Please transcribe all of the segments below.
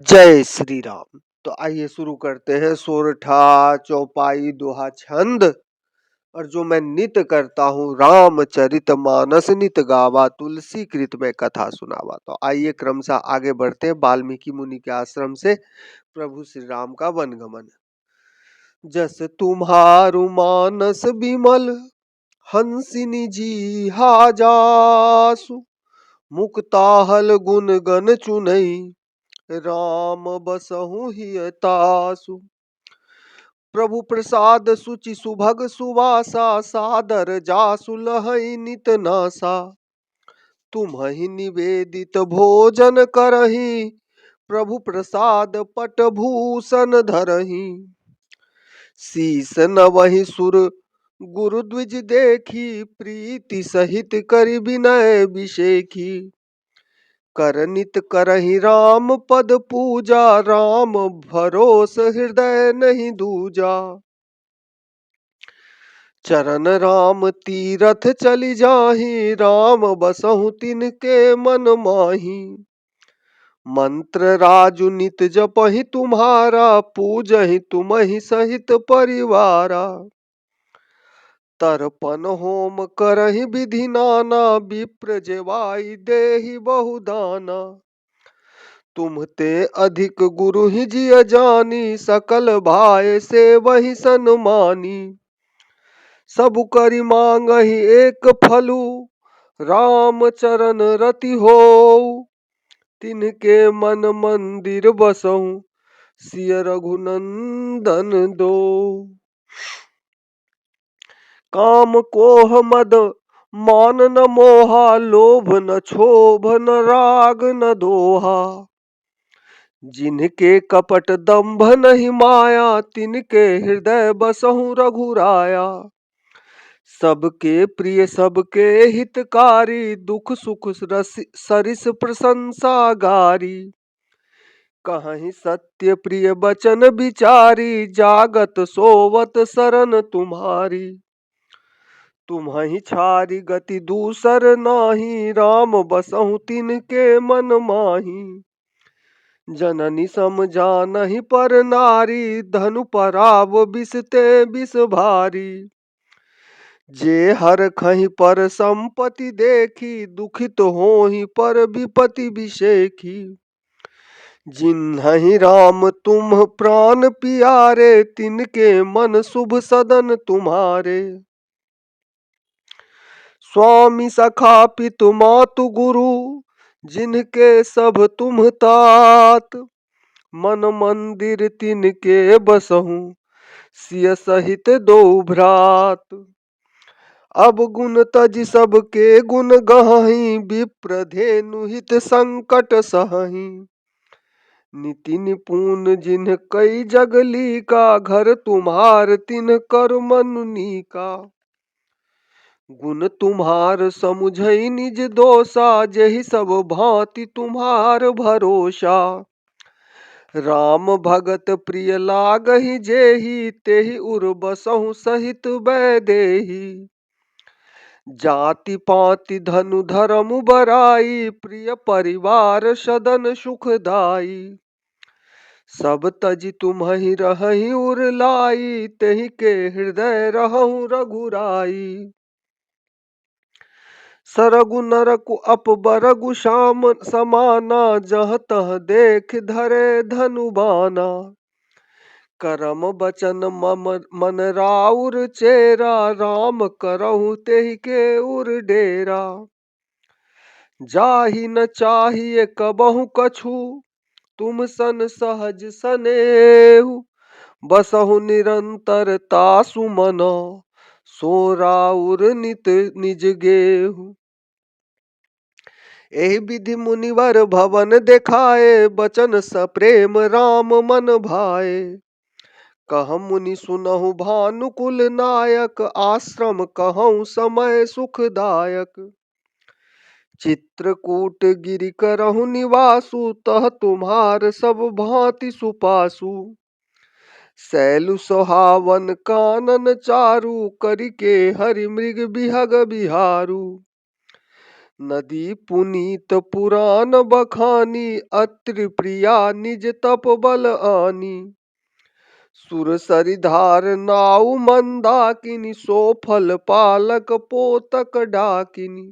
जय श्री राम। तो आइए शुरू करते हैं सोरठा चौपाई दोहा छंद। और जो मैं नित करता हूँ रामचरित मानस नित गावा तुलसी कृत में कथा सुनावा। तो आइए क्रमशः आगे बढ़ते हैं वाल्मीकि मुनि के आश्रम से प्रभु श्री राम का वनगमन। जस तुम्हारु मानस बिमल हंसिनी जी हाजासु मुक्ताहल गुण गण चुनई राम बसहु हियतासु। प्रभु प्रसाद सुचि सुभग सुवासा सादर जासु लहई नित नासा। तुम्हि निवेदित भोजन करही प्रभु प्रसाद पट भूषण धरही। शीस नवहि सुर गुरु द्विज देखी प्रीति सहित करि विनय बिषेखी। कर नित करहि राम पद पूजा राम भरोस हृदय नहीं दूजा। चरण राम तीरथ चली जाहि राम बसहु तिनके मन माही। मंत्र राजु नित जपहि तुम्हारा पूजहि तुम्हि सहित परिवारा। तर्पण होम करहि विधि नाना विप्र जेवाई देहि बहुदाना। तुम ते अधिक गुरु ही जिय जानी सकल भाय से वही सन्मानी। सब करि मांगहि एक फलु राम चरण रति होऊ। तिनके मन मंदिर बसहु सिय रघुनंदन दो। काम कोह मद मान न मोहा लोभ न क्षोभ न राग न दोहा। जिनके कपट दंभ नहीं माया तिनके हृदय बसहु रघुराया। सबके प्रिय सबके हितकारी दुख सुख सरिस प्रशंसा गारी। कहीं सत्य प्रिय बचन बिचारी जागत सोवत शरण तुम्हारी। तुम्हि छारी गति दूसर नाही राम बसहु तिनके मन माही। जननी सम जानहि पर नारी धनु पराव बिस ते बिस भारी। जे हर खहि पर संपत्ति देखी दुखित होहि पर विपति बिषेखी। जिन्हि राम तुम प्राण पियारे तिनके मन शुभ सदन तुम्हारे। स्वामी सखा पितु मातु गुरु जिनके सब तुम तात। मन मंदिर तिनके बसहु सिय सहित दो भ्रात। अब गुण तज सबके गुण गहहि विप्र धेनु हित संकट सहहि। नीति निपुण जिन्ह कई जगली का घर तुम्हार तिन्ह कर मनुनी का। गुण तुम्हार समुझई निज दोषा जेहि सब भांति तुम्हार भरोसा। राम भगत प्रिय लागहि जेहि तेहि उर बसहु सहित बैदेही। जाति पाति धनु धर्म बराई प्रिय परिवार सदन सुखदाई। सब तज तुम्हि रहहि उर लाई तेहि के हृदय रहु रघुराई। सरगु नरकु अपबरगु श्याम समाना जह तह देख धरे धनु बाना। करम बचन मम मन राउर चेरा राम करहु तेहि के उर डेरा। जाहि न चाहिए कबहु कछु तुम सन सहज सनेहु। बसहु निरंतर तासु मनो सो राउर नित निज गेहु। एहि विधि मुनिवर भवन देखाए बचन सप्रेम राम मन भाए। कह मुनि सुनहु भानुकुल नायक आश्रम कहूँ समय सुखदायक। चित्रकूट गिरि करहु निवासु तह तुम्हार सब भांति सुपासु। शैलु सोहावन कानन चारु करिके हरि मृग बिहग बिहारू। नदी पुनीत पुराण बखानी, अत्रि प्रिया निज तप बल आनी। सुर सरिधार नाउ मंदाकिनी, सो फल पालक पोतक डाकिनी।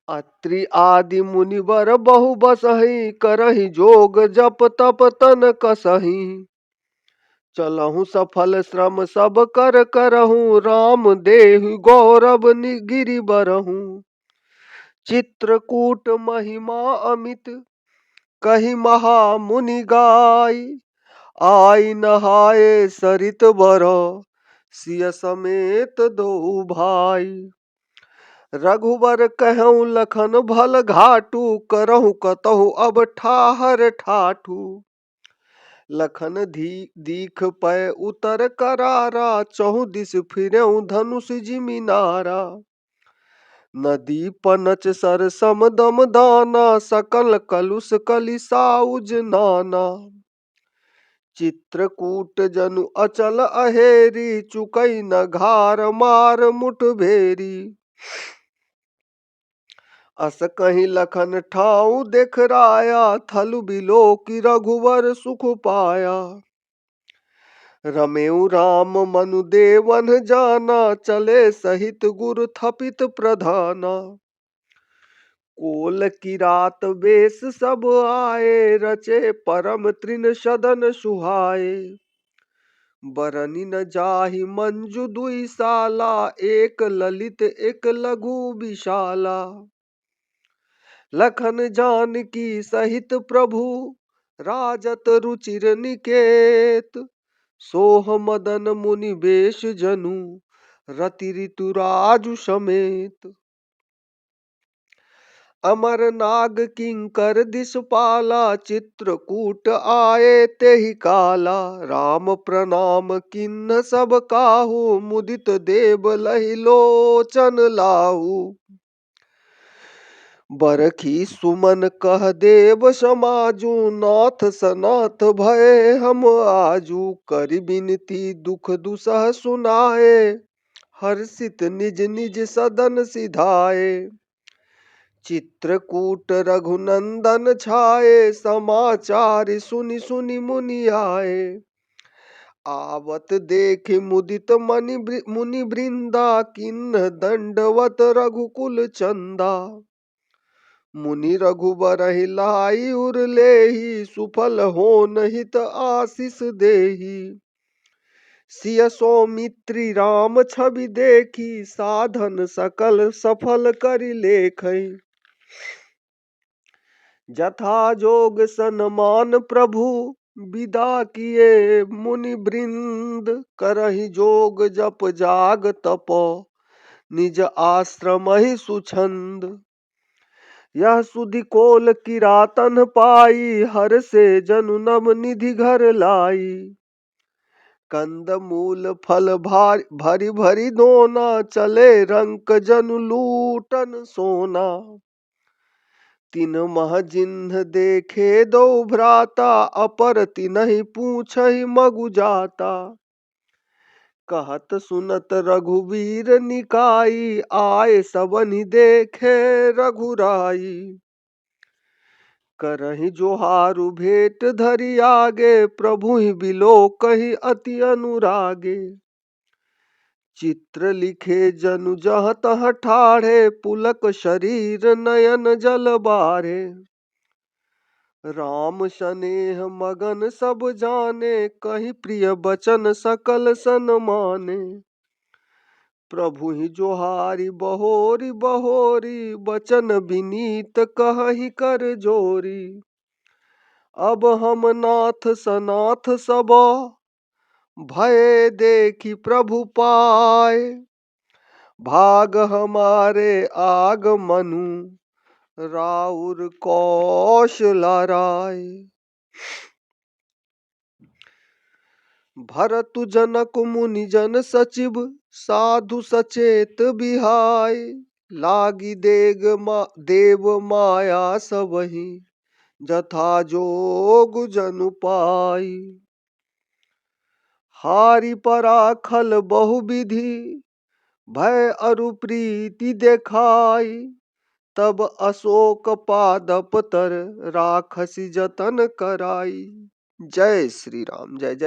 अत्रि आदि मुनिवर बहु बसहि, करहि जोग जप तप तन कसहि। चलहु सफल श्रम सब कर करहूँ, राम देहु गौरव गिरि बरहूँ। चित्रकूट महिमा अमित, कही महा मुनि गाय। आई नहाए सरित बर, सिय समेत दो भाई। रघुबर कहूँ लखन भल घाटू, करहु कतहु अब ठाहर ठाठू। लखन दीख पै उतर करारा, चहु दिस फिरऊ धनुष जिमिनारा। नदी पनच सर सम दम दाना, सकल कलुष कलिसाउज नाना। चित्रकूट जनु अचल अहेरी, चुकई न घार मार मुठ भेरी। अस कहीं लखन ठाऊ देख राया, थल बिलो की रघुवर सुख पाया। रमेउ राम मनु देवन जाना, चले सहित गुर थपित प्रधाना। कोल की रात बेस सब आए, रचे परम तृण सदन सुहाए। बरनी न जाहि मंजु दुई साला, एक ललित एक लघु विशाला। लखन जानकी सहित प्रभु, राजत रुचिर निकेत। सोह मदन मुनि बेश जनु, रति ऋतु राजु समेत। अमर नाग किंकर दिसपाला, चित्रकूट आए तेहि काला। राम प्रणाम किन्न सब काहू, मुदित देव लहि लोचन लाहू। बरखी सुमन कह देव समाजू, नाथ सनाथ भय हम आजू। करि बिनती दुख दुसह सुनाए, हर्षित निज निज सदन सिधाए। चित्रकूट रघुनंदन छाए, समाचार सुनि सुनि मुनि आए। आवत देखि मुदित मुनि वृंदा, किन्ह दंडवत रघुकुल चंदा। मुनि रघुबर लाई उर लेहि, सुफल होन हित आशीष देहि। सिय सौमित्री राम छवि देखी, साधन सकल सफल करि लेखै। जथा जोग सन्मान प्रभु, विदा किए मुनि वृंद। करहि जोग जप जाग तप, निज आश्रम ही सुछंद। यह सुधि कोल किरातन पाई, हर से जनु नव निधि घर लाई। कंद मूल फल भरी भरी दोना, चले रंक जनु लूटन सोना। तिन मह जिन्ह देखे दो भ्राता, अपर तिनहि पूछहि मगु जाता। कहत सुनत रघुवीर निकाई, आए सबनि देखे रघुराई। करहि जोहारु भेट धरि आगे, प्रभु बिलो कहि अति अनुरागे। चित्र लिखे जनु जहाँ तहाँ ठाढ़े, पुलक शरीर नयन जल बारे। राम स्नेह मगन सब जाने, कहि प्रिय बचन सकल सन माने। प्रभु ही जोहारी बहोरी बहोरी, बचन विनीत कहहि कर जोरी। अब हम नाथ सनाथ सब, भय देखी प्रभु पाए। भाग हमारे आग मनु, राउर कौशला राय। भरतु जनक मुनि जन सचिव, साधु सचेत बिहाय। लागी देव माया सबहि, जथा जोग जनु पाई। हारि पराखल बहु विधि, भय अरु प्रीति देखाई, तब अशोक पादप तर राखसी जतन कराई। जय श्री राम, जय जय।